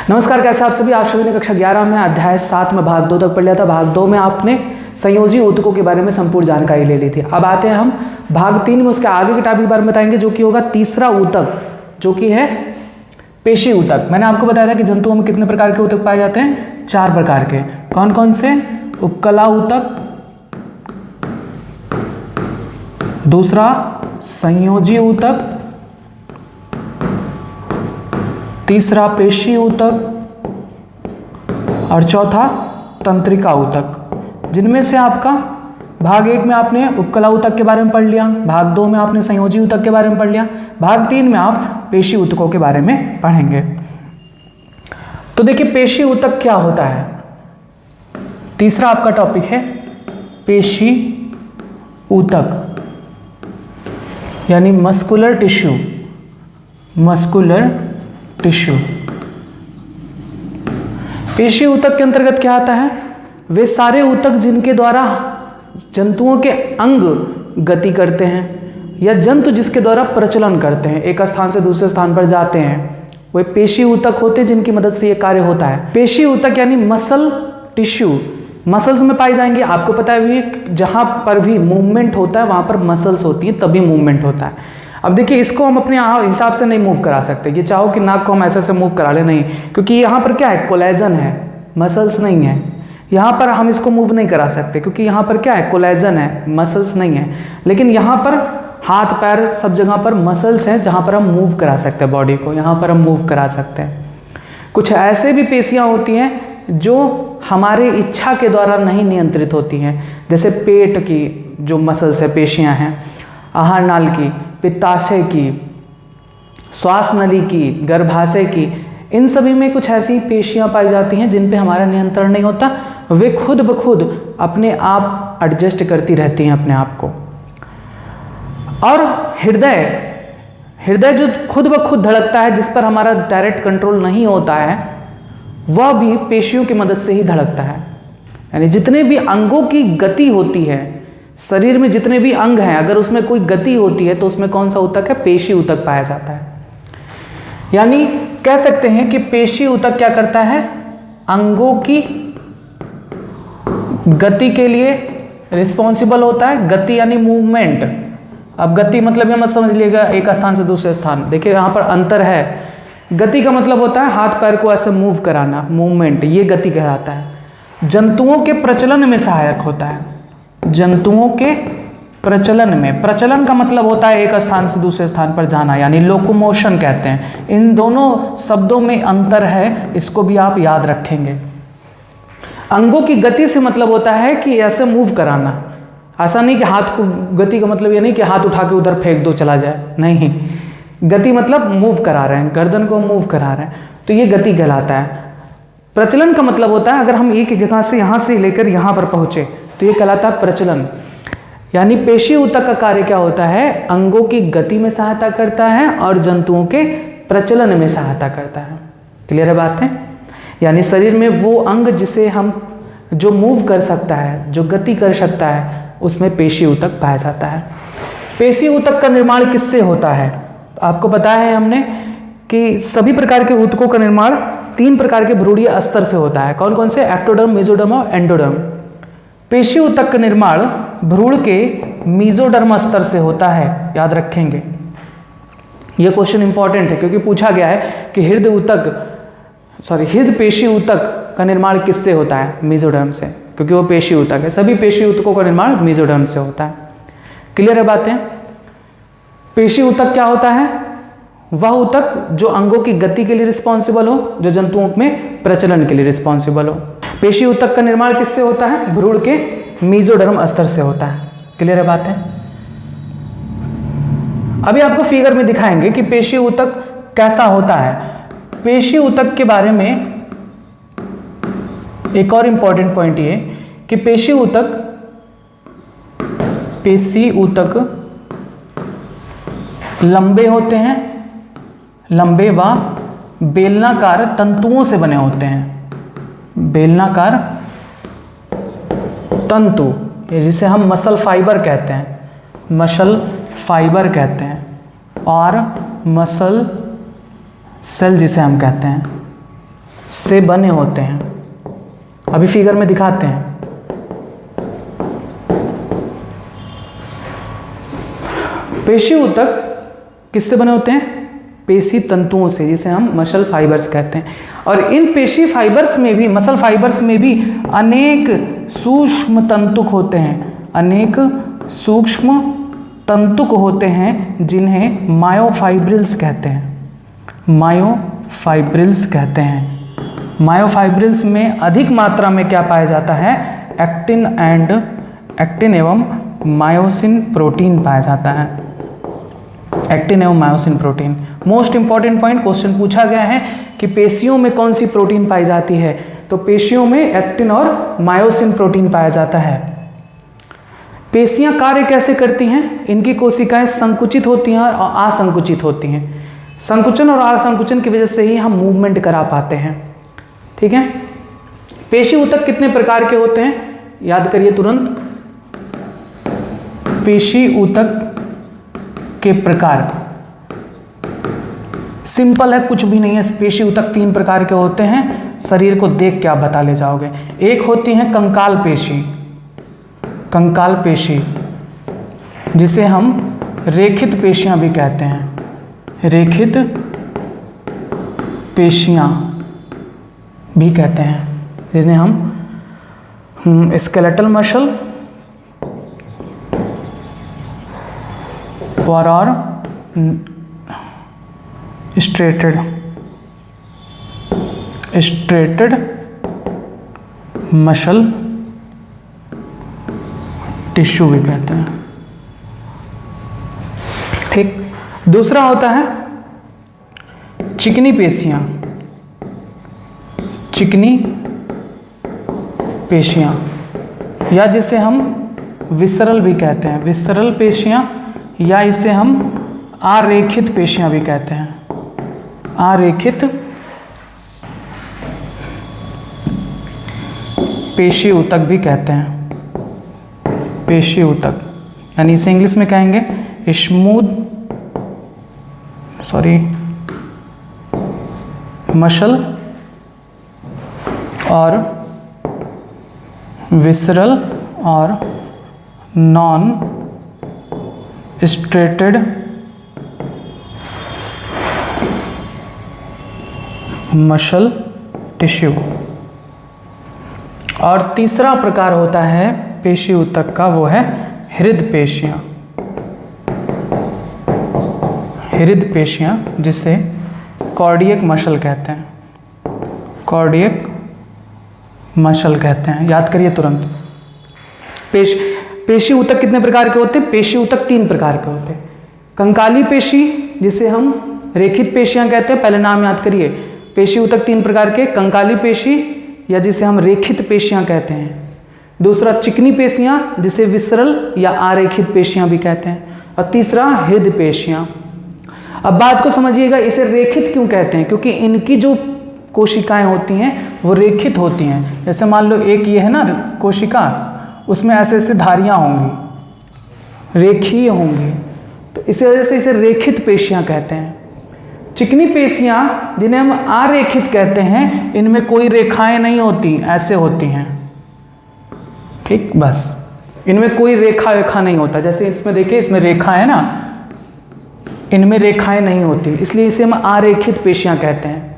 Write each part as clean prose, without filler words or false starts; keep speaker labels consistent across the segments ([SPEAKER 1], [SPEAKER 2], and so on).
[SPEAKER 1] नमस्कार, कैसे आप सभी ने कक्षा 11 में अध्याय 7 में भाग 2 तक पढ़ लिया था। भाग 2 में आपने संयोजी ऊतकों के बारे में संपूर्ण जानकारी ले ली थी। अब आते हैं हम भाग 3 में, उसके आगे के टॉपिक के बारे में बताएंगे, जो कि होगा तीसरा ऊतक, जो कि है पेशी ऊतक। मैंने आपको बताया था कि जंतुओं में कितने प्रकार के ऊतक पाए जाते हैं, 4 प्रकार के। कौन कौन से? उपकला ऊतक, दूसरा संयोजी ऊतक, तीसरा पेशी ऊतक और चौथा तंत्रिका ऊतक। जिनमें से आपका भाग 1 में आपने उपकला ऊतक के बारे में पढ़ लिया, भाग 2 में आपने संयोजी ऊतक के बारे में पढ़ लिया, भाग 3 में आप पेशी ऊतकों के बारे में पढ़ेंगे। तो देखिए, पेशी ऊतक क्या होता है। तीसरा आपका टॉपिक है पेशी ऊतक, यानी मस्कुलर टिश्यू। मस्कुलर टिश्यू पेशी ऊतक के अंतर्गत क्या आता है? वे सारे ऊतक जिनके द्वारा जंतुओं के अंग गति करते हैं या जंतु जिसके द्वारा प्रचलन करते हैं, एक स्थान से दूसरे स्थान पर जाते हैं, वे पेशी ऊतक होते हैं, जिनकी मदद से यह कार्य होता है। पेशी ऊतक यानी मसल टिश्यू, मसल्स में पाई जाएंगे। आपको पता है भी, जहां पर भी मूवमेंट होता है वहां पर मसल्स होती हैं, तभी मूवमेंट होता है। अब देखिए, इसको हम अपने हिसाब से नहीं मूव करा सकते। ये चाहो कि नाक को हम ऐसे मूव करा ले, नहीं, क्योंकि यहाँ पर क्या है, कोलेजन है, मसल्स नहीं है। यहाँ पर हम इसको मूव नहीं करा सकते क्योंकि यहाँ पर क्या है, कोलेजन है, मसल्स नहीं है। लेकिन यहाँ पर हाथ पैर सब जगह पर मसल्स हैं, जहाँ पर हम मूव करा सकते हैं बॉडी को, यहाँ पर हम मूव करा सकते हैं। कुछ ऐसे भी पेशियाँ होती हैं जो हमारे इच्छा के द्वारा नहीं नियंत्रित होती हैं, जैसे पेट की जो मसल्स है, पेशियाँ हैं, आहार नाल की, पित्ताशय की, श्वास नली की, गर्भाशय की, इन सभी में कुछ ऐसी पेशियां पाई जाती हैं जिन पे हमारा नियंत्रण नहीं होता। वे खुद ब खुद अपने आप एडजस्ट करती रहती हैं अपने आप को। और हृदय जो खुद ब खुद धड़कता है, जिस पर हमारा डायरेक्ट कंट्रोल नहीं होता है, वह भी पेशियों की मदद से ही धड़कता है। यानी जितने भी अंगों की गति होती है, शरीर में जितने भी अंग हैं, अगर उसमें कोई गति होती है तो उसमें कौन सा ऊतक है? पेशी ऊतक पाया जाता है। यानी कह सकते हैं कि पेशी ऊतक क्या करता है? अंगों की गति के लिए रिस्पॉन्सिबल होता है। गति यानी मूवमेंट। अब गति मतलब ये मत समझ लीजिएगा एक स्थान से दूसरे स्थान। देखिए, यहाँ पर अंतर है। गति का मतलब होता है हाथ पैर को ऐसे मूव कराना, मूवमेंट, ये गति कहलाता है। जंतुओं के प्रचलन में सहायक होता है। जंतुओं के प्रचलन में, प्रचलन का मतलब होता है एक स्थान से दूसरे स्थान पर जाना, यानी लोकोमोशन कहते हैं। इन दोनों शब्दों में अंतर है, इसको भी आप याद रखेंगे। अंगों की गति से मतलब होता है कि ऐसे मूव कराना। ऐसा नहीं कि हाथ को, गति का मतलब ये नहीं कि हाथ उठा के उधर फेंक दो चला जाए, नहीं। गति मतलब मूव करा रहे हैं, गर्दन को मूव करा रहे हैं, तो ये गति कहलाता है। प्रचलन का मतलब होता है अगर हम एक जगह से यहाँ से लेकर यहाँ पर पहुँचे तो ये कहलाता है प्रचलन। यानी पेशी ऊतक का कार्य क्या होता है? अंगों की गति में सहायता करता है और जंतुओं के प्रचलन में सहायता करता है। क्लियर है बात है? यानी शरीर में वो अंग जिसे हम, जो मूव कर सकता है, जो गति कर सकता है, उसमें पेशी ऊतक पाया जाता है। पेशी ऊतक का निर्माण किससे होता है? आपको बताया है हमने कि सभी प्रकार के ऊतकों का निर्माण 3 प्रकार के भ्रूणीय अस्तर से होता है। कौन कौन से? एक्टोडर्म, मेसोडर्म और एंडोडर्म। पेशी ऊतक का निर्माण भ्रूण के मेसोडर्म स्तर से होता है, याद रखेंगे। यह क्वेश्चन इंपॉर्टेंट है क्योंकि पूछा गया है कि हृदय पेशी ऊतक का निर्माण किससे होता है? मेसोडर्म से, क्योंकि वो पेशी ऊतक है। सभी पेशी ऊतकों का निर्माण मेसोडर्म से होता है। क्लियर है बातें? पेशी ऊतक क्या होता है? वह ऊतक जो अंगों की गति के लिए रिस्पॉन्सिबल हो, जो जंतुओं में प्रचलन के लिए रिस्पॉन्सिबल हो। पेशी ऊतक का निर्माण किससे होता है? भ्रूण के मेसोडर्म स्तर से होता है। क्लियर है बात है? अभी आपको फिगर में दिखाएंगे कि पेशी ऊतक कैसा होता है। पेशी ऊतक के बारे में एक और इंपॉर्टेंट पॉइंट ये कि पेशी ऊतक लंबे होते हैं, लंबे व बेलनाकार तंतुओं से बने होते हैं। बेलनाकार तंतु, जिसे हम मसल फाइबर कहते हैं, मसल फाइबर कहते हैं, और मसल सेल जिसे हम कहते हैं। से बने होते हैं। अभी फिगर में दिखाते हैं। पेशी ऊतक किससे बने होते हैं? पेशी तंतुओं से, जिसे हम मसल फाइबर्स कहते हैं। और इन पेशी फाइबर्स में भी, मसल फाइबर्स में भी अनेक सूक्ष्म तंतुक होते हैं, अनेक सूक्ष्म तंतुक होते हैं, जिन्हें मायोफाइब्रिल्स कहते हैं। मायोफाइब्रिल्स कहते हैं। मायोफाइब्रिल्स में अधिक मात्रा में क्या पाया जाता है? एक्टिन एवं मायोसिन प्रोटीन पाया जाता है। एक्टिन एवं myosin protein. Most important point, question पूछा गया है कि पेशियों में कौन सी प्रोटीन पाई जाती है, तो पेशियों में एक्टिन और मायोसिन प्रोटीन पाया जाता है। पेशियां कार्य कैसे करती हैं? इनकी कोशिकाएं संकुचित होती हैं और असंकुचित होती हैं। संकुचन और असंकुचन की वजह से ही हम मूवमेंट करा पाते हैं। ठीक है। पेशी ऊतक कितने प्रकार के होते हैं? याद करिए तुरंत। पेशी ऊतक के प्रकार सिंपल है, कुछ भी नहीं है। पेशी ऊतक 3 प्रकार के होते हैं। शरीर को देख के आप बता ले जाओगे। एक होती है कंकाल पेशी, कंकाल पेशी, जिसे हम रेखित पेशियां भी कहते हैं। रेखित पेशियां भी कहते हैं, जिन्हें हम स्केलेटल मसल और स्ट्रेटेड मसल टिश्यू भी कहते हैं। ठीक। दूसरा होता है चिकनी पेशियां, चिकनी पेशियां, या जिसे हम विसरल भी कहते हैं, विसरल पेशियां, या इसे हम आरेखित पेशियां भी कहते हैं। आरेखित पेशी ऊतक भी कहते हैं। पेशी ऊतक, यानी इसे इंग्लिश में कहेंगे मसल और विसरल और नॉन स्ट्रेटेड मसल टिश्यू। और तीसरा प्रकार होता है पेशी ऊतक का, वो है हृदय पेशियां। हृदय पेशियां, जिसे कार्डियक मसल कहते हैं। कार्डियक मसल कहते हैं। याद करिए तुरंत। पेशी ऊतक कितने प्रकार के होते हैं? पेशी ऊतक 3 प्रकार के होते हैं। कंकाली पेशी, जिसे हम रेखित पेशियां कहते हैं, पहले नाम याद करिए। पेशी ऊतक 3 प्रकार के, कंकाली पेशी, या जिसे हम रेखित पेशियां कहते हैं। दूसरा चिकनी पेशियां, जिसे विसरल या आरेखित पेशियां भी कहते हैं। और तीसरा हृदय पेशियां। अब बात को समझिएगा, इसे रेखित क्यों कहते हैं? क्योंकि इनकी जो कोशिकाएं होती हैं वो रेखित होती हैं। जैसे मान लो एक ये है ना कोशिका, उसमें ऐसे ऐसे धारियां होंगी, रेखीय होंगी, तो इस वजह से इसे रेखित पेशियां कहते हैं। चिकनी पेशियां, जिन्हें हम आरेखित कहते हैं, इनमें कोई रेखाएं नहीं होती, ऐसे होती हैं। ठीक, बस इनमें कोई रेखा नहीं होता। जैसे इसमें देखिए, इसमें रेखा है ना, इनमें रेखाएं नहीं होती, इसलिए इसे हम आरेखित पेशियां कहते हैं।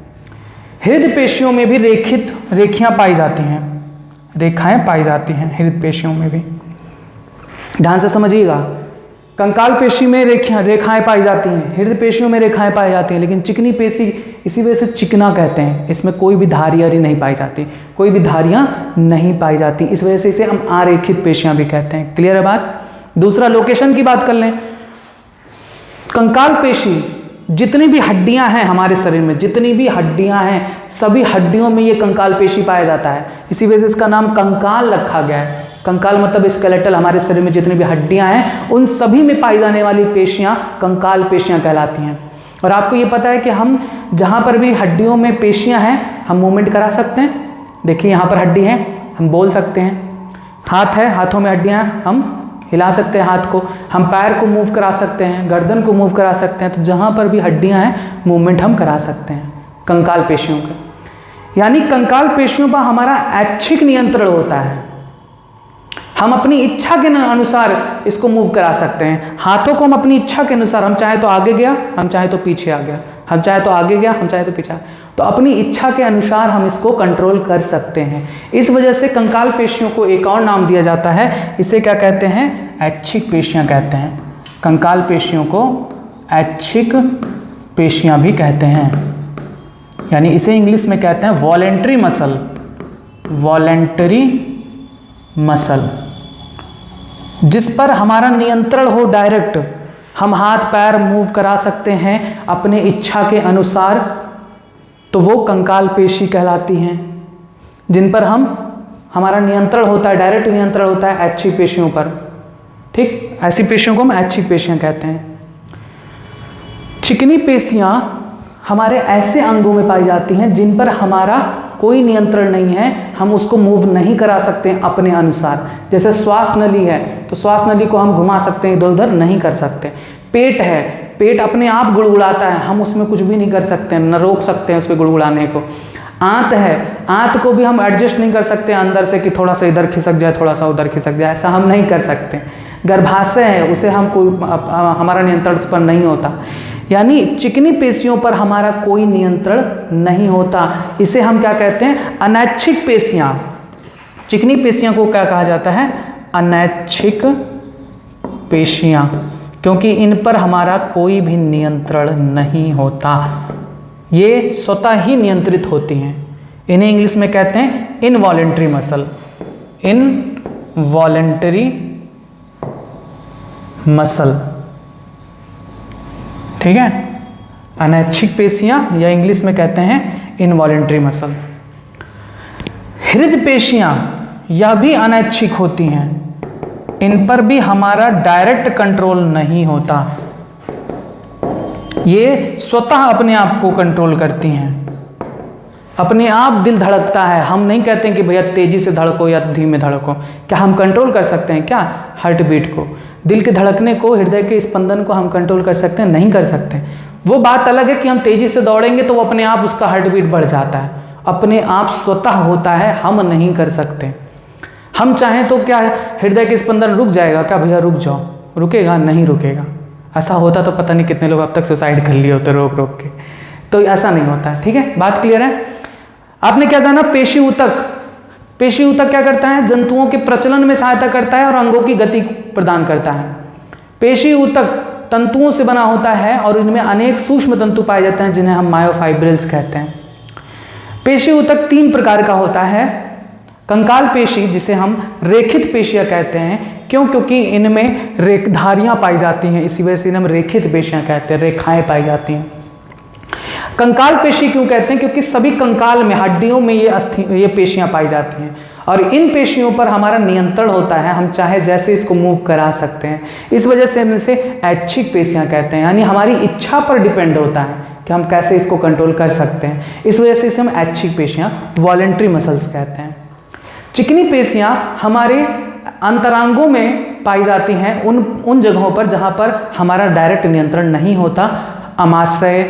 [SPEAKER 1] हृदय पेशियों में भी रेखियां पाई जाती हैं, रेखाएं पाई जाती हैं हृदय पेशियों में भी। ध्यान से समझिएगा। कंकाल पेशी में रेखाएं पाई जाती हैं, हृदय पेशियों में रेखाएं पाई जाती हैं, लेकिन चिकनी पेशी इसी वजह से चिकना कहते हैं। इसमें कोई भी धारियां नहीं पाई जाती, कोई भी धारियां नहीं पाई जाती, इस वजह से इसे हम आरेखित पेशियां भी कहते हैं। क्लियर है बात? दूसरा लोकेशन की बात कर लें। कंकाल पेशी, जितनी भी हड्डियां हैं हमारे शरीर में, जितनी भी हड्डियां हैं, सभी हड्डियों में ये कंकाल पेशी पाया जाता है। इसी वजह से इसका नाम कंकाल रखा गया है। कंकाल मतलब स्केलेटल, हमारे शरीर में जितनी भी हड्डियां हैं उन सभी में पाई जाने वाली पेशियां कंकाल पेशियां कहलाती हैं। और आपको ये पता है कि हम जहां पर भी हड्डियों में पेशियां हैं, हम मूवमेंट करा सकते हैं। देखिए यहाँ पर हड्डी है, हम बोल सकते हैं। हाथ है, हाथों में हड्डियां हैं, हम हिला सकते हैं हाथ को। हम पैर को मूव करा सकते हैं, गर्दन को मूव करा सकते हैं। तो जहाँ पर भी हड्डियाँ हैं, मूवमेंट हम करा सकते हैं कंकाल पेशियों का। यानी कंकाल पेशियों पर हमारा ऐच्छिक नियंत्रण होता है। हम अपनी इच्छा के अनुसार इसको मूव करा सकते हैं। हाथों को हम अपनी इच्छा के अनुसार, हम चाहे तो आगे गया, हम चाहे तो पीछे आ गया, हम चाहे तो आगे गया, हम चाहे तो पीछे आ गया, तो अपनी इच्छा के अनुसार हम इसको कंट्रोल कर सकते हैं। इस वजह से कंकाल पेशियों को एक और नाम दिया जाता है, इसे क्या कहते हैं? ऐच्छिक पेशियां कहते हैं। कंकाल पेशियों को ऐच्छिक पेशियां भी कहते हैं, यानी इसे इंग्लिश में कहते हैं वॉलेंटरी मसल। वॉलेंटरी मसल, जिस पर हमारा नियंत्रण हो डायरेक्ट, हम हाथ पैर मूव करा सकते हैं अपने इच्छा के अनुसार, तो वो कंकाल पेशी कहलाती हैं। जिन पर हमारा नियंत्रण होता है, डायरेक्ट नियंत्रण होता है ऐच्छिक पेशियों पर। ठीक, ऐसी पेशियों को हम ऐच्छिक पेशियां कहते हैं। चिकनी पेशियां हमारे ऐसे अंगों में पाई जाती हैं जिन पर हमारा कोई नियंत्रण नहीं है, हम उसको मूव नहीं करा सकते हैं अपने अनुसार। जैसे श्वास नली है, तो श्वास नली को हम घुमा सकते हैं, इधर उधर नहीं कर सकते। पेट है, पेट अपने आप गुड़गुड़ाता है, हम उसमें कुछ भी नहीं कर सकते हैं, न रोक सकते हैं उसके गुड़गुड़ाने को। आंत है, आंत को भी हम एडजस्ट नहीं कर सकते अंदर से कि थोड़ा सा इधर खिसक जाए, थोड़ा सा उधर खिसक जाए, ऐसा हम नहीं कर सकते। गर्भाशय है, उसे हम कोई हमारा नियंत्रण उस पर नहीं होता। यानी चिकनी पेशियों पर हमारा कोई नियंत्रण नहीं होता। इसे हम क्या कहते हैं? अनैच्छिक पेशियां। चिकनी पेशियां को क्या कहा जाता है? अनैच्छिक पेशियां, क्योंकि इन पर हमारा कोई भी नियंत्रण नहीं होता, ये स्वतः ही नियंत्रित होती हैं। इन्हें इंग्लिश में कहते हैं इनवॉलेंटरी मसल। इनवॉलेंटरी मसल, ठीक है, अनैच्छिक पेशियां या इंग्लिश में कहते हैं इनवॉलेंटरी मसल। हृदय पेशियां यह भी अनैच्छिक होती हैं, इन पर भी हमारा डायरेक्ट कंट्रोल नहीं होता, ये स्वतः अपने आप को कंट्रोल करती हैं। अपने आप दिल धड़कता है, हम नहीं कहते हैं कि भैया तेजी से धड़को या धीमे धड़को। क्या हम कंट्रोल कर सकते हैं क्या हार्ट बीट को? दिल के धड़कने को, हृदय के स्पंदन को हम कंट्रोल कर सकते हैं? नहीं कर सकते। वो बात अलग है कि हम तेजी से दौड़ेंगे तो वो अपने आप उसका हार्ट बीट बढ़ जाता है, अपने आप स्वतः होता है, हम नहीं कर सकते। हम चाहें तो क्या हृदय के स्पंदन रुक जाएगा क्या? भैया रुक जाओ, रुकेगा? नहीं रुकेगा। ऐसा होता तो पता नहीं कितने लोग अब तक सुसाइड कर लिए होते रोक रोक के। तो ऐसा नहीं होता है, ठीक है, बात क्लियर है? आपने क्या जाना? पेशी ऊतक। पेशी ऊतक क्या करता है? जंतुओं के प्रचलन में सहायता करता है और अंगों की गति प्रदान करता है। पेशी ऊतक तंतुओं से बना होता है और इनमें अनेक सूक्ष्म तंतु पाए जाते हैं जिन्हें हम मायोफाइब्रिल्स कहते हैं। पेशी ऊतक 3 प्रकार का होता है। कंकाल पेशी, जिसे हम रेखित पेशियां कहते हैं, क्यों? क्योंकि इनमें रेखधारियां पाई जाती हैं, इसी वजह से इन्हें हम रेखित पेशियां कहते हैं, रेखाएं पाई जाती हैं। कंकाल पेशी क्यों कहते हैं? क्योंकि सभी कंकाल में, हड्डियों में ये पेशियां पाई जाती हैं और इन पेशियों पर हमारा नियंत्रण होता है, हम चाहे जैसे इसको मूव करा सकते हैं। इस वजह से हम इसे ऐच्छिक पेशियां कहते हैं, यानी हमारी इच्छा पर डिपेंड होता है कि हम कैसे इसको कंट्रोल कर सकते हैं। इस वजह से इसे हम ऐच्छिक पेशियां, वॉलेंट्री मसल्स कहते हैं। चिकनी पेशियां हमारे अंतरांगों में पाई जाती हैं, उन जगहों पर जहां पर हमारा डायरेक्ट नियंत्रण नहीं होता। अमाशय,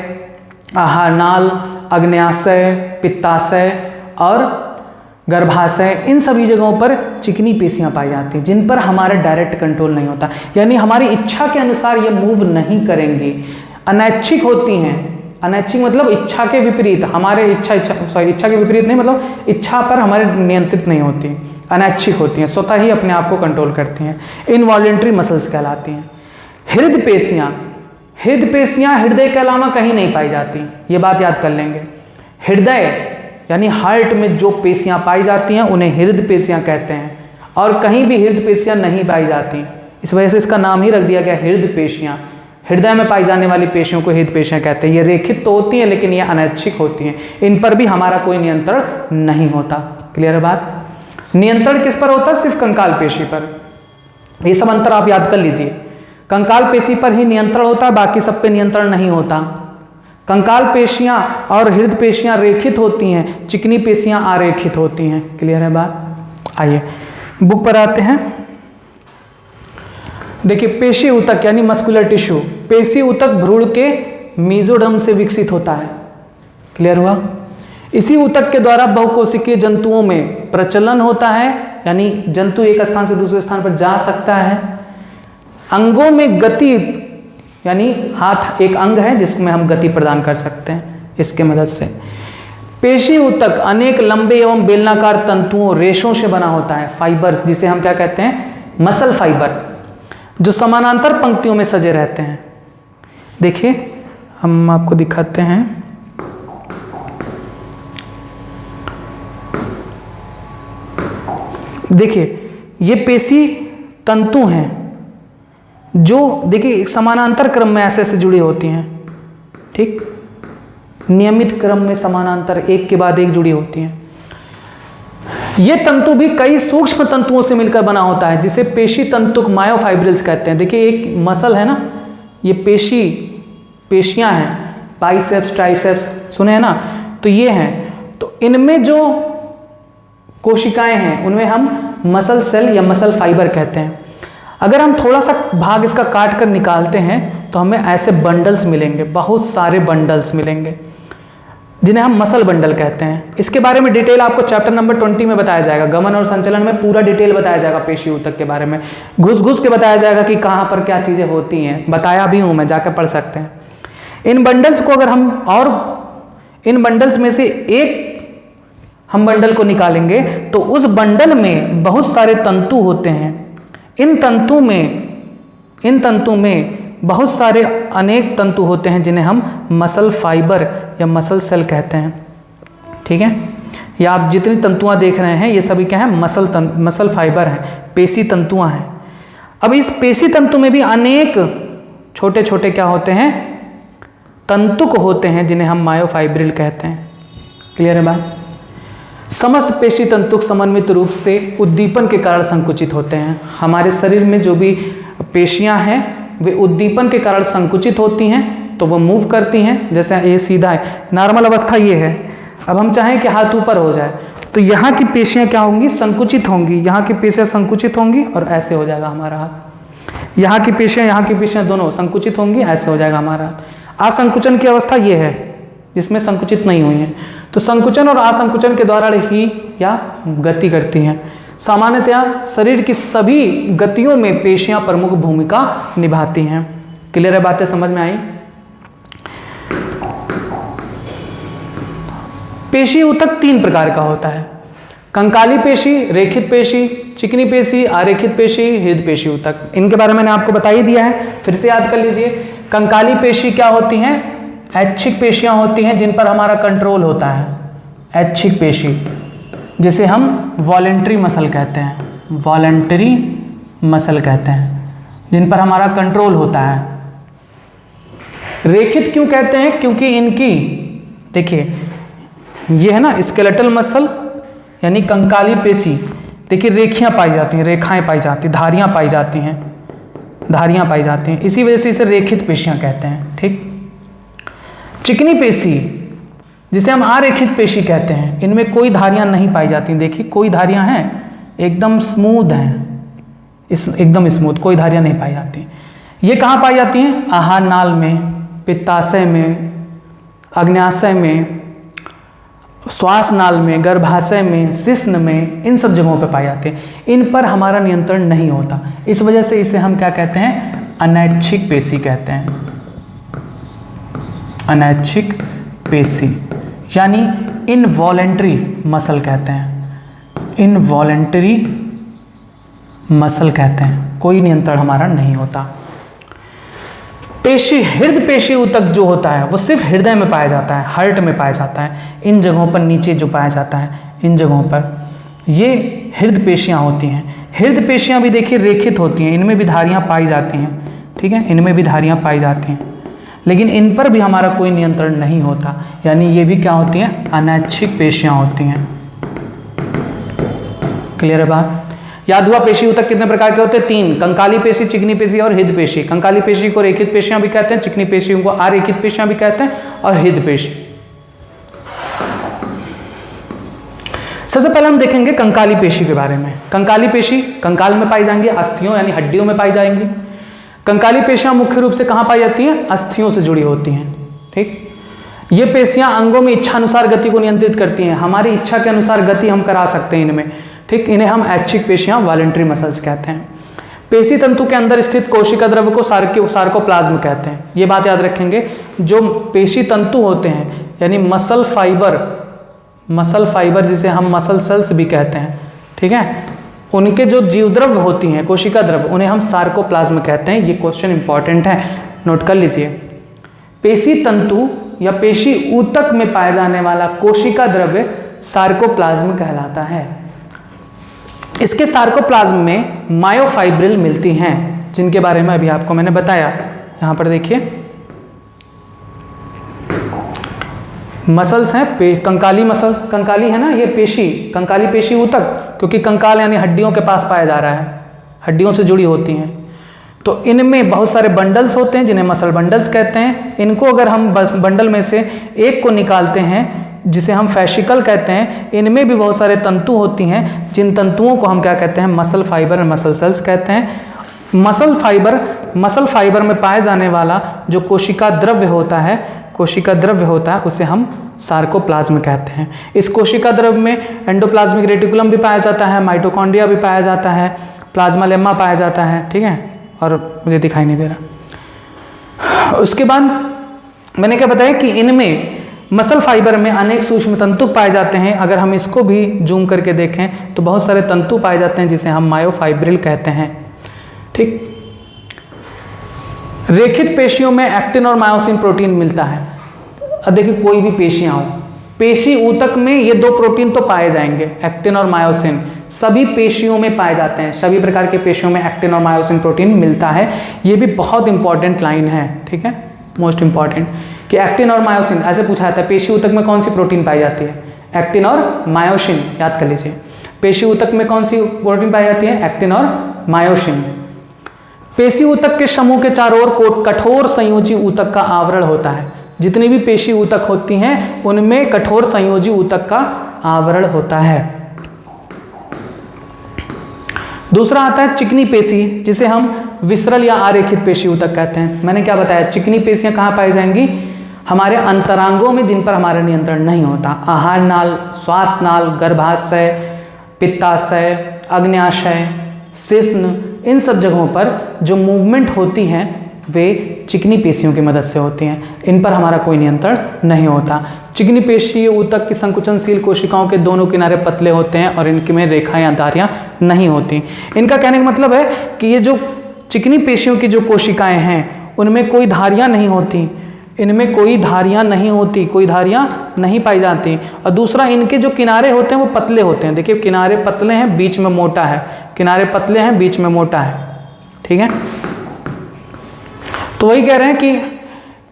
[SPEAKER 1] आहारनाल, अग्न्याशय, पित्ताशय और गर्भाशय, इन सभी जगहों पर चिकनी पेशियां पाई जाती हैं जिन पर हमारा डायरेक्ट कंट्रोल नहीं होता, यानी हमारी इच्छा के अनुसार ये मूव नहीं करेंगी, अनैच्छिक होती हैं। अनैच्छिक मतलब इच्छा के विपरीत, हमारे इच्छा के विपरीत नहीं, मतलब इच्छा पर हमारे नियंत्रित नहीं होती, अनैच्छिक होती हैं, स्वतः ही अपने आप को कंट्रोल करती हैं, इनवॉलेंट्री मसल्स कहलाती हैं। हृदय पेशियां, हृदय पेशियां हृदय के अलावा कहीं नहीं पाई जाती, ये बात याद कर लेंगे। हृदय यानी हार्ट में जो पेशियां पाई जाती हैं उन्हें हृदय पेशियां कहते हैं, और कहीं भी हृदय पेशियां नहीं पाई जाती, इस वजह से इसका नाम ही रख दिया गया हृदय पेशियां। हृदय में पाई जाने वाली पेशियों को हृदय पेशियां कहते हैं। ये रेखित तो होती हैं लेकिन ये अनैच्छिक होती हैं, इन पर भी हमारा कोई नियंत्रण नहीं होता। क्लियर है बात? नियंत्रण किस पर होता है? सिर्फ कंकाल पेशी पर। ये सब अंतर आप याद कर लीजिए, कंकाल पेशी पर ही नियंत्रण होता है, बाकी सब पे नियंत्रण नहीं होता। कंकाल पेशियां और हृदय पेशियां रेखित होती हैं, चिकनी पेशियां अरेखित होती हैं। क्लियर है बात? आइए बुक पर आते हैं। देखिए, पेशी ऊतक यानी मस्कुलर टिश्यू, पेशी ऊतक भ्रूण के मेसोडर्म से विकसित होता है। क्लियर हुआ? इसी ऊतक के द्वारा बहुकोशिकीय जंतुओं में प्रचलन होता है, यानी जंतु एक स्थान से दूसरे स्थान पर जा सकता है। अंगों में गति, यानी हाथ एक अंग है जिसमें हम गति प्रदान कर सकते हैं इसके मदद से। पेशी ऊतक अनेक लंबे एवं बेलनाकार तंतुओं, रेशों से बना होता है, फाइबर, जिसे हम क्या कहते हैं, मसल फाइबर, जो समानांतर पंक्तियों में सजे रहते हैं। देखिए हम आपको दिखाते हैं। देखिए ये पेशी तंतु हैं जो देखिए समानांतर क्रम में ऐसे जुड़ी होती हैं, ठीक, नियमित क्रम में समानांतर एक के बाद एक जुड़ी होती हैं। ये तंतु भी कई सूक्ष्म तंतुओं से मिलकर बना होता है, जिसे पेशी तंतुक मायोफाइब्रिल्स कहते हैं। देखिए एक मसल है ना, ये पेशियां हैं, बाइसेप्स ट्राइसेप्स सुने हैं ना, तो ये हैं। तो इनमें जो कोशिकाएं हैं उनमें हम मसल सेल या मसल फाइबर कहते हैं। अगर हम थोड़ा सा भाग इसका काट कर निकालते हैं तो हमें ऐसे बंडल्स मिलेंगे, बहुत सारे बंडल्स मिलेंगे, जिन्हें हम मसल बंडल कहते हैं। इसके बारे में डिटेल आपको चैप्टर नंबर 20 में बताया जाएगा। गमन और संचलन में पूरा डिटेल बताया जाएगा पेशी ऊतक के बारे में, घुस के बताया जाएगा कि कहाँ पर क्या चीज़ें होती हैं। बताया भी हूँ मैं, जाकर पढ़ सकते हैं। इन बंडल्स को अगर हम, और इन बंडल्स में से एक हम बंडल को निकालेंगे तो उस बंडल में बहुत सारे तंतु होते हैं। इन तंतु में बहुत सारे अनेक तंतु होते हैं जिन्हें हम मसल फाइबर या मसल सेल कहते हैं, ठीक है। या आप जितनी तंतुआं देख रहे हैं ये सभी क्या है, मसल फाइबर हैं, पेशी तंतुआं हैं। अब इस पेशी तंतु में भी अनेक छोटे छोटे क्या होते हैं, तंतुक होते हैं, जिन्हें हम मायोफाइब्रिल कहते हैं। क्लियर है बात। समस्त पेशी तंतुक समन्वित रूप से उद्दीपन के कारण संकुचित होते हैं। हमारे शरीर में जो भी पेशियां हैं वे उद्दीपन के कारण संकुचित होती हैं, तो वो मूव करती हैं। जैसे ये सीधा है, नॉर्मल अवस्था ये है। अब हम चाहें कि हाथ ऊपर हो जाए तो यहाँ की पेशियां क्या होंगी, संकुचित होंगी। यहाँ की पेशियां संकुचित होंगी और ऐसे हो जाएगा हमारा हाथ। यहाँ की पेशियां दोनों संकुचित होंगी, ऐसे हो जाएगा हमारा हाथ। असंकुचन की अवस्था ये है जिसमें संकुचित नहीं हुई है। तो संकुचन और असंकुचन के द्वारा ही या गति करती हैं। सामान्यतया शरीर की सभी गतियों में पेशियां प्रमुख भूमिका निभाती हैं। क्लियर है, बातें समझ में आई। पेशी ऊतक 3 प्रकार का होता है, कंकाली पेशी, रेखित पेशी, चिकनी पेशी, आरेखित पेशी, हृदय पेशी ऊतक। इनके बारे में मैंने आपको बता ही दिया है, फिर से याद कर लीजिए। कंकाली पेशी क्या होती हैं, ऐच्छिक पेशियां होती हैं जिन पर हमारा कंट्रोल होता है। ऐच्छिक पेशी जिसे हम वॉलेंट्री मसल कहते हैं, वॉलेंट्री मसल कहते हैं, जिन पर हमारा कंट्रोल होता है। रेखित क्यों कहते हैं, क्योंकि इनकी देखिए ये है ना स्केलेटल मसल यानी कंकाली पेशी, देखिए रेखियां पाई जाती हैं, रेखाएं पाई जाती, धारियां पाई जाती हैं, धारियां पाई जाती हैं, इसी वजह से इसे रेखित पेशियां कहते हैं, ठीक। चिकनी पेशी जिसे हम आरेखित पेशी कहते हैं, इनमें कोई धारियां नहीं पाई जाती। देखिए कोई धारियां हैं, एकदम स्मूथ हैं, एकदम स्मूथ, कोई धारियां नहीं पाई जाती। ये कहाँ पाई जाती हैं, आहार नाल में, पित्ताशय में, अग्न्याशय में, श्वास नाल में, गर्भाशय में, शिश्न में, इन सब जगहों पर पाई जाती हैं। इन पर हमारा नियंत्रण नहीं होता, इस वजह से इसे हम क्या कहते हैं, अनैच्छिक पेशी कहते हैं। अनैच्छिक पेशी यानी इनवॉलेंट्री मसल कहते हैं, इनवॉलेंट्री मसल कहते हैं, कोई नियंत्रण हमारा नहीं होता। पेशी, हृदय पेशी ऊतक जो होता है वो सिर्फ हृदय में पाया जाता है, हार्ट में पाया जाता है। इन जगहों पर नीचे जो पाया जाता है, इन जगहों पर ये हृदय पेशियां होती हैं। हृदय पेशियां भी देखिए रेखित होती हैं, इनमें भी धारियां पाई जाती हैं, ठीक है, इनमें भी धारियां पाई जाती हैं, लेकिन इन पर भी हमारा कोई नियंत्रण नहीं होता, यानी ये भी क्या होती हैं, अनैच्छिक पेशियां होती हैं। क्लियर है बात। याद हुआ पेशी ऊतक कितने प्रकार के होते हैं, 3, कंकाली पेशी, चिकनी पेशी और हृदय पेशी। कंकाली पेशी को रेखित पेशियां भी कहते हैं, चिकनी पेशियों को आरेखित पेशियां भी कहते हैं, और हृदय पेशी। सबसे पहले हम देखेंगे कंकाली पेशी के बारे में। कंकाली पेशी कंकाल में पाई जाएंगी, अस्थियों यानी हड्डियों में पाई जाएंगी। कंकाली पेशियां मुख्य रूप से कहां पाई जाती हैं, अस्थियों से जुड़ी होती हैं, ठीक। ये पेशियां अंगों में इच्छा अनुसार गति को नियंत्रित करती हैं, हमारी इच्छा के अनुसार गति हम करा सकते हैं इनमें, ठीक। इन्हें हम ऐच्छिक पेशियां वॉलंटरी मसल्स कहते हैं। पेशी तंतु के अंदर स्थित कोशिका द्रव्य को सार्कोप्लाज्म कहते हैं, ये बात याद रखेंगे। जो पेशी तंतु होते हैं यानी मसल फाइबर जिसे हम मसल सेल्स भी कहते हैं, ठीक है, उनके जो जीवद्रव्य होती हैं कोशिका द्रव्य, उन्हें हम सार्कोप्लाज्म कहते हैं। ये क्वेश्चन इंपॉर्टेंट है, नोट कर लीजिए। पेशी तंतु या पेशी ऊतक में पाए जाने वाला कोशिका द्रव्य सार्कोप्लाज्म कहलाता है। इसके सार्कोप्लाज्म में मायोफाइब्रिल मिलती हैं, जिनके बारे में अभी आपको मैंने बताया। यहां पर देखिए मसल्स हैं, कंकाली मसल, कंकाली है ना ये पेशी, कंकाली पेशी ऊतक, क्योंकि कंकाल यानी हड्डियों के पास पाया जा रहा है, हड्डियों से जुड़ी होती हैं। तो इनमें बहुत सारे बंडल्स होते हैं जिन्हें मसल बंडल्स कहते हैं। इनको अगर हम बंडल में से एक को निकालते हैं जिसे हम फैशिकल कहते हैं, इनमें भी बहुत सारे तंतु होती हैं, जिन तंतुओं को हम क्या कहते हैं, मसल फाइबर और मसल सेल्स कहते हैं। मसल फाइबर में पाए जाने वाला जो कोशिका द्रव्य होता है उसे हम सार्कोप्लाज्म कहते हैं। इस कोशिका द्रव्य में एंडोप्लाज्मिक रेटिकुलम भी पाया जाता है, माइटोकॉन्ड्रिया भी पाया जाता है, प्लाज्मा लेम्मा पाया जाता है, ठीक है, और मुझे दिखाई नहीं दे रहा। उसके बाद मैंने क्या बताया कि इनमें मसल फाइबर में अनेक सूक्ष्म तंतु पाए जाते हैं। अगर हम इसको भी जूम करके देखें तो बहुत सारे तंतु पाए जाते हैं जिसे हम मायोफाइब्रिल कहते हैं, ठीक। रेखित पेशियों में एक्टिन और मायोसिन प्रोटीन मिलता है। अब देखिए कोई भी पेशियां हो, पेशी ऊतक में ये दो प्रोटीन तो पाए जाएंगे, एक्टिन और मायोसिन, सभी पेशियों में पाए जाते हैं, सभी प्रकार के पेशियों में एक्टिन और मायोसिन प्रोटीन मिलता है। ये भी बहुत इंपॉर्टेंट लाइन है, ठीक है, मोस्ट इंपॉर्टेंट, कि एक्टिन और मायोसिन ऐसे पूछा जाता है, पेशी ऊतक में कौन सी प्रोटीन पाई जाती है, एक्टिन और मायोसिन, याद कर लीजिए। पेशी ऊतक में कौन सी प्रोटीन पाई जाती है, एक्टिन और मायोसिन। पेशी ऊतक के समूह के चारों ओर कठोर संयोजी ऊतक का आवरण होता है। जितनी भी पेशी ऊतक होती हैं उनमें कठोर संयोजी ऊतक का आवरण होता है। दूसरा आता है चिकनी पेशी, जिसे हम विसरल या आरेखित पेशी ऊतक कहते हैं। मैंने क्या बताया, चिकनी पेशियां कहाँ पाई जाएंगी, हमारे अंतरांगों में जिन पर हमारा नियंत्रण नहीं होता, आहार नाल, श्वास नाल, गर्भाशय, पित्ताशय, अग्न्याशय, शिश्न, इन सब जगहों पर जो मूवमेंट होती हैं वे चिकनी पेशियों की मदद से होती हैं, इन पर हमारा कोई नियंत्रण नहीं होता। चिकनी पेशी ऊतक की संकुचनशील कोशिकाओं के दोनों किनारे पतले होते हैं और इनके में रेखा या धारियां नहीं होती। इनका कहने का मतलब है कि ये जो चिकनी पेशियों की जो कोशिकाएं हैं उनमें कोई धारियां नहीं होती, इनमें कोई धारियां नहीं होती, कोई धारियां नहीं पाई जाती। और दूसरा, इनके जो किनारे होते हैं वो पतले होते हैं। देखिए किनारे पतले हैं, बीच में मोटा है, किनारे पतले हैं, बीच में मोटा है, ठीक है। तो वही कह रहे हैं कि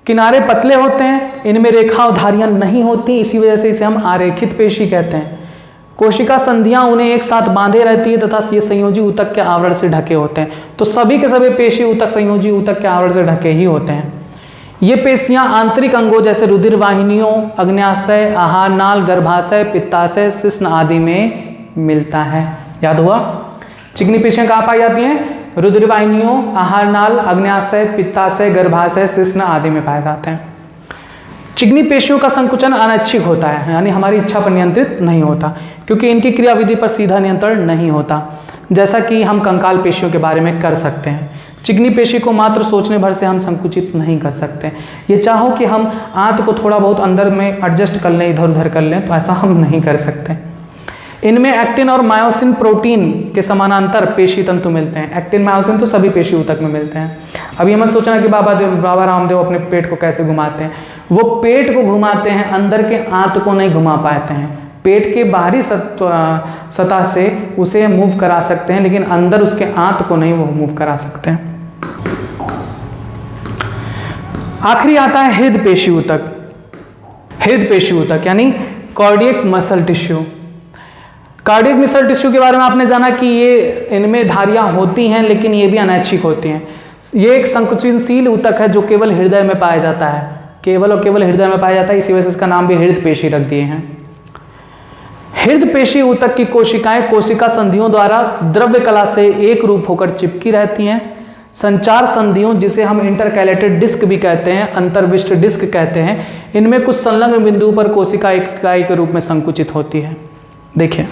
[SPEAKER 1] किनारे पतले होते हैं, इनमें रेखा और धारियां नहीं होती, इसी वजह से इसे हम आरेखित पेशी कहते हैं। कोशिका संधियां उन्हें एक साथ बांधे रहती है तथा ये संयोजी ऊतक के आवरण से ढके होते हैं। तो सभी के सभी पेशी ऊतक संयोजी ऊतक के आवरण से ढके ही होते हैं। ये पेशियां आंतरिक अंगों जैसे रुधिर वाहिनियों, अग्न्याशय, आहार नाल, गर्भाशय, पित्ताशय, शिश्न आदि में मिलता है। याद हुआ, चिकनी पेशियां कहाँ पाई जाती हैं, रुधिर वाहिनियों, आहार नाल, अग्न्याशय, पित्ताशय, गर्भाशय, शिश्न आदि में पाए जाते हैं। चिकनी पेशियों का संकुचन अनैच्छिक होता है, यानी हमारी इच्छा पर नियंत्रित नहीं होता, क्योंकि इनकी क्रियाविधि पर सीधा नियंत्रण नहीं होता, जैसा कि हम कंकाल पेशियों के बारे में कर सकते हैं। चिकनी पेशी को मात्र सोचने भर से हम संकुचित नहीं कर सकते। ये चाहो कि हम आंत को थोड़ा बहुत अंदर में एडजस्ट कर लें, इधर उधर कर लें, तो ऐसा हम नहीं कर सकते। इनमें एक्टिन और मायोसिन प्रोटीन के समानांतर पेशी तंतु मिलते हैं। एक्टिन मायोसिन तो सभी पेशी ऊतक में मिलते हैं। अब ये मत सोचना कि बाबा रामदेव अपने पेट को कैसे घुमाते हैं, वो पेट को घुमाते हैं, अंदर के आंत को नहीं घुमा पाते हैं। पेट के बाहरी सतह से उसे मूव करा सकते हैं, लेकिन अंदर उसके आंत को नहीं वो मूव करा सकते हैं। आखिरी आता है हृदय पेशी ऊतक। हृदय पेशी ऊतक यानी cardiac muscle tissue. Cardiac muscle tissue के बारे में आपने जाना कि ये इनमें धारियां होती हैं, लेकिन ये भी अनैच्छिक होती हैं। ये एक संकुचनशील ऊतक है जो केवल हृदय में पाया जाता है, केवल और केवल हृदय में पाया जाता है, इसी वजह से इसका नाम भी हृदय पेशी रख दिए हैं। हृदय पेशी ऊतक की कोशिकाएं कोशिका संधियों द्वारा द्रव्य कला से एक रूप होकर चिपकी रहती हैं। संचार संधियों, जिसे हम इंटरकैलेटेड डिस्क भी कहते हैं, अंतर्विष्ट डिस्क कहते हैं, इनमें कुछ संलग्न बिंदुओं पर कोशिका एक इकाई के रूप में संकुचित होती है। देखिए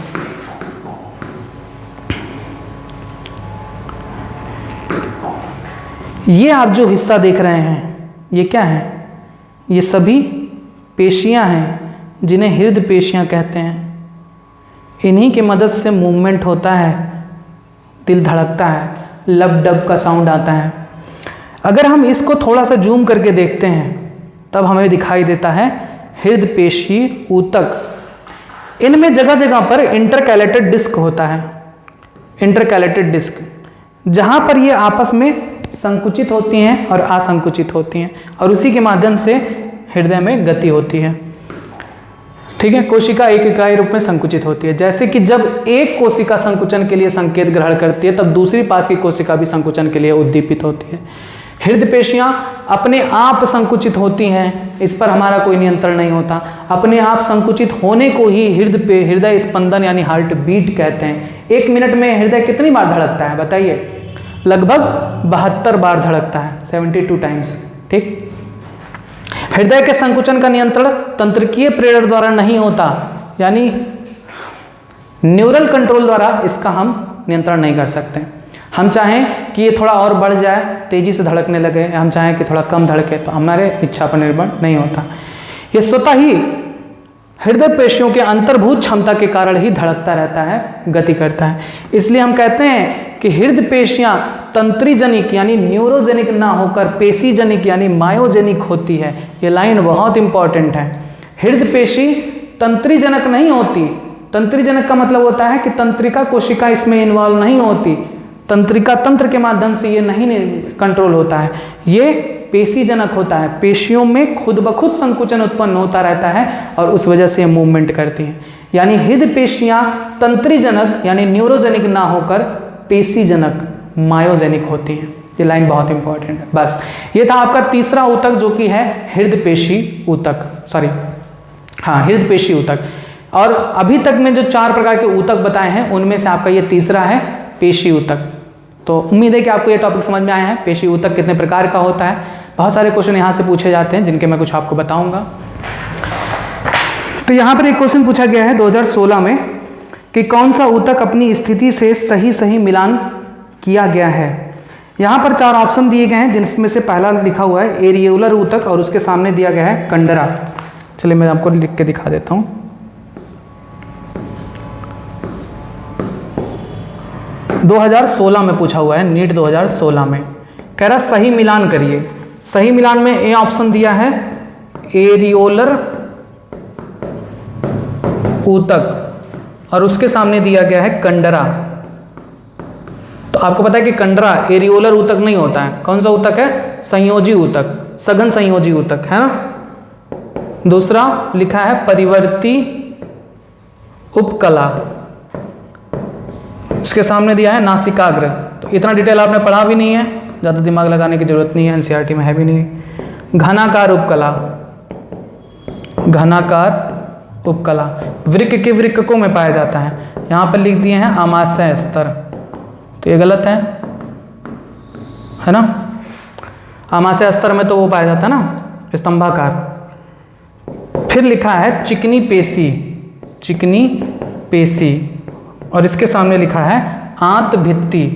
[SPEAKER 1] ये आप जो हिस्सा देख रहे हैं ये क्या है? ये सभी पेशियां हैं जिन्हें हृदय पेशियां कहते हैं। इन्हीं की मदद से मूवमेंट होता है, दिल धड़कता है, लब डब का साउंड आता है। अगर हम इसको थोड़ा सा जूम करके देखते हैं तब हमें दिखाई देता है हृदय पेशी ऊतक। इनमें जगह जगह पर इंटरकैलेटेड डिस्क होता है, इंटरकैलेटेड डिस्क, जहाँ पर ये आपस में संकुचित होती हैं और असंकुचित होती हैं और उसी के माध्यम से हृदय में गति होती है। ठीक है, कोशिका एक इकाई रूप में संकुचित होती है। जैसे कि जब एक कोशिका संकुचन के लिए संकेत ग्रहण करती है तब दूसरी पास की कोशिका भी संकुचन के लिए उद्दीपित होती है। हृदय पेशियां अपने आप संकुचित होती हैं, इस पर हमारा कोई नियंत्रण नहीं होता। अपने आप संकुचित होने को ही हृदय स्पंदन यानी हार्ट बीट कहते हैं। 1 मिनट में हृदय कितनी बार धड़कता है बताइए? लगभग 72 बार धड़कता है, 72 टाइम्स। ठीक, हृदय के संकुचन का नियंत्रण तंत्रिकीय प्रेरण द्वारा नहीं होता, यानी न्यूरल कंट्रोल द्वारा इसका हम नियंत्रण नहीं कर सकते। हम चाहें कि ये थोड़ा और बढ़ जाए, तेजी से धड़कने लगे, हम चाहें कि थोड़ा कम धड़के, तो हमारे इच्छा पर निर्भर नहीं होता। ये स्वतः ही हृदय पेशियों के अंतर्भूत क्षमता के कारण ही धड़कता रहता है, गति करता है। इसलिए हम कहते हैं कि हृदय पेशियां तंत्रीजनिक यानी न्यूरोजेनिक ना होकर पेशीजनिक यानी मायोजेनिक होती है। ये लाइन बहुत इंपॉर्टेंट है। हृदय पेशी तंत्रीजनक नहीं होती। तंत्रीजनक का मतलब होता है कि तंत्रिका कोशिका इसमें इन्वॉल्व नहीं होती, तंत्रिका तंत्र के माध्यम से ये नहीं कंट्रोल होता है, ये पेशीजनक होता है। पेशियों में खुद ब खुद संकुचन उत्पन्न होता रहता है और उस वजह से मूवमेंट करती हैं। यानी हृदय पेशियां तंत्रीजनक यानी न्यूरोजेनिक ना होकर पेशीजनक मायोजेनिक होती हैं। ये लाइन बहुत इंपॉर्टेंट है। बस ये था आपका तीसरा ऊतक जो कि है हृदय पेशी ऊतक, हृदय पेशी ऊतक। और अभी तक में जो 4 प्रकार के ऊतक बताए हैं उनमें से आपका ये तीसरा है पेशी ऊतक। तो उम्मीद है कि आपको ये टॉपिक समझ में आया है। पेशी ऊतक कितने प्रकार का होता है, बहुत सारे क्वेश्चन यहाँ से पूछे जाते हैं जिनके मैं कुछ आपको बताऊंगा। तो यहाँ पर एक क्वेश्चन पूछा गया है 2016 में कि कौन सा ऊतक अपनी स्थिति से सही मिलान किया गया है। यहाँ पर 4 ऑप्शन दिए गए हैं जिसमें से पहला लिखा हुआ है एरियोलर ऊतक और उसके सामने दिया गया है कंडरा। चलिए मैं आपको लिख के दिखा देता हूँ। – 2016 में पूछा हुआ है, नीट 2016 में कह रहा सही मिलान करिए। सही मिलान में ए ऑप्शन दिया है एरियोलर ऊतक और उसके सामने दिया गया है कंडरा। तो आपको पता है कि कंडरा एरियोलर ऊतक नहीं होता है। कौन सा ऊतक है? संयोजी ऊतक, सघन संयोजी ऊतक है ना। दूसरा लिखा है परिवर्ती उपकला, उसके सामने दिया है नासिकाग्र। तो इतना डिटेल आपने पढ़ा भी नहीं है, ज़्यादा दिमाग लगाने की जरूरत नहीं है, एनसीईआरटी में है भी नहीं। घनाकार उपकला, घनाकार उपकला वृक्क के वृक्कों में पाया जाता है। यहाँ पर लिख दिए हैं आमाशय स्तर, तो ये गलत है ना। आमाशय स्तर में तो वो पाया जाता है ना स्तंभाकार। फिर लिखा है चिकनी पेशी, चिकनी पेशी और इसके सामने लिखा है आंत भित्ति।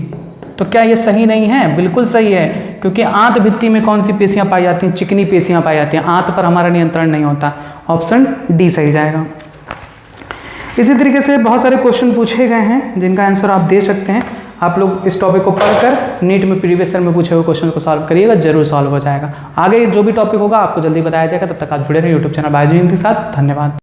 [SPEAKER 1] तो क्या ये सही नहीं है? बिल्कुल सही है, क्योंकि आंत भित्ति में कौन सी पेशियां पाई जाती हैं? चिकनी पेशियां पाई जाती हैं। आंत पर हमारा नियंत्रण नहीं होता। ऑप्शन डी सही जाएगा। इसी तरीके से बहुत सारे क्वेश्चन पूछे गए हैं जिनका आंसर आप दे सकते हैं। आप लोग इस टॉपिक को पढ़कर नीट में प्रीवियस ईयर में पूछे हुए क्वेश्चन को सॉल्व करिएगा, जरूर सॉल्व हो जाएगा। आगे जो भी टॉपिक होगा आपको जल्दी बताया जाएगा। तब तक आप जुड़े रहिए यूट्यूब चैनल बायजू हिंदी के साथ। धन्यवाद।